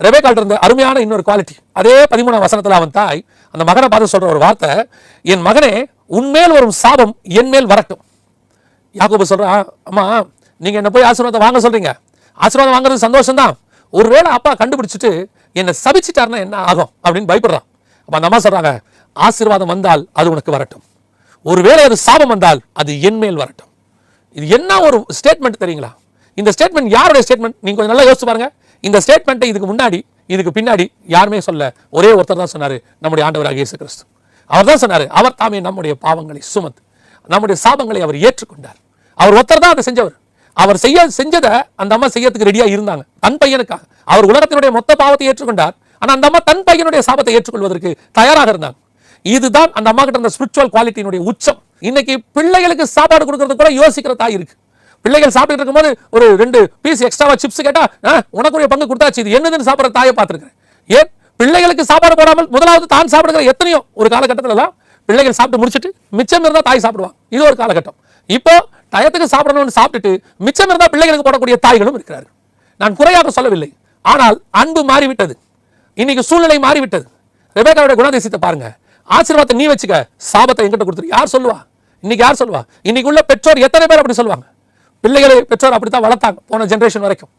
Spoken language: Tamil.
ரெபேக்காள்ட்ட இருந்த அருமையான இன்னொரு குவாலிட்டி. அதே 13ஆம் வசனத்துல அவன் தாய் அந்த மகனை பார்த்து சொல்ற ஒரு வார்த்தை, என் மகனே உன்மேல் வரும் சாபம் என் மேல் வரட்டும். யாக்கோபு சொல்றான், அம்மா நீங்க என்ன போய் ஆசீர்வாதம் வாங்க சொல்றீங்க, ஆசீர்வாதம் வாங்குறது சந்தோஷம் தான், ஒருவேளை அப்பா கண்டுபிடிச்சிட்டு என்ன சபிச்சிட்டாருன்னா என்ன ஆகும் அப்படின்னு பயப்படுறான். அப்ப அந்த அம்மா சொல்றாங்க, ஆசீர்வாதம் வந்தால் அது உனக்கு வரட்டும், ஒருவேளை அது சாபம் வந்தால் அது என் மேல் வரட்டும். இது என்ன ஒரு ஸ்டேட்மெண்ட் தெரியுங்களா? இந்த ஸ்டேட்மெண்ட் யாருடைய ஸ்டேட்மெண்ட்? நீங்க கொஞ்சம் நல்லா யோசிச்சு பாருங்க. இந்த ஸ்டேட்மெண்ட்டை இதுக்கு முன்னாடி இதுக்கு பின்னாடி யாருமே சொல்ல, ஒரே ஒருத்தர் தான் சொன்னாரு, நம்முடைய ஆண்டவராகிய இயேசு கிறிஸ்து. அவர் தான் சொன்னாரு, அவர் தாமே நம்முடைய பாவங்களை சுமந்து நம்முடைய சாபங்களை அவர் ஏற்றுக்கொண்டார். அவர் ஒருத்தர் தான் அதை செஞ்சவர். அவர் செஞ்சதை அந்த அம்மா செய்யறதுக்கு ரெடியா இருந்தாங்க தன் பையனுக்காக. அவர் உலகத்தினுடைய மொத்த பாவத்தை ஏற்றுக்கொண்டார். ஆனா அந்த அம்மா தன் பையனுடைய சாபத்தை ஏற்றுக்கொள்வதற்கு தயாராக இருந்தாங்க. இதுதான் அந்த அம்மா கிட்ட அந்த ஸ்பிரிச்சுவல் குவாலிட்டியினுடைய உச்சம். இன்னைக்கு பிள்ளைகளுக்கு சாப்பாடு கொடுக்கறது கூட யோசிக்கிற தாய் இருக்கு. பிள்ளைகள் சாப்பிட்டு இருக்கும்போது ஒரு 2 பீஸ் எக்ஸ்ட்ராவா சிப்ஸ் கேட்டா உனக்குரிய பங்கு கொடுத்தாச்சு, இது என்னதுன்னு சாப்பிட்ற தாயை பார்த்துருக்கேன். ஏன் பிள்ளைகளுக்கு சாப்பாடு போடாமல் முதலாவது தான் சாப்பிடுகிற எத்தனையோ ஒரு காலகட்டத்திலலாம் பிள்ளைகள் சாப்பிட்டு முடிச்சுட்டு மிச்சம் இருந்தால் தாய் சாப்பிடுவாங்க. இது ஒரு காலகட்டம். இப்போ டயத்துக்கு சாப்பிடணும்னு சாப்பிட்டுட்டு மிச்சம் இருந்தால் பிள்ளைகளுக்கு போடக்கூடிய தாய்களும் இருக்கிறார்கள். நான் குறையாக சொல்லவில்லை, ஆனால் அன்பு மாறிவிட்டது. இன்னைக்கு சூழ்நிலை மாறிவிட்டது. ரெபேக்காவுடைய குணாதிசயத்தை பாருங்க. ஆசீர்வாதத்தை நீ வச்சுக்க, சாபத்தை என்கிட்ட கொடுத்துரு. யார் சொல்லுவா? இன்னைக்கு யார் சொல்லுவா? இன்னைக்கு உள்ள பெற்றோர் எத்தனை பேர் அப்படி சொல்லுவாங்க? பிள்ளைகளை பெற்றோர் அப்படித்தான் வளர்த்தாங்க போன ஜெனரேஷன் வரைக்கும்.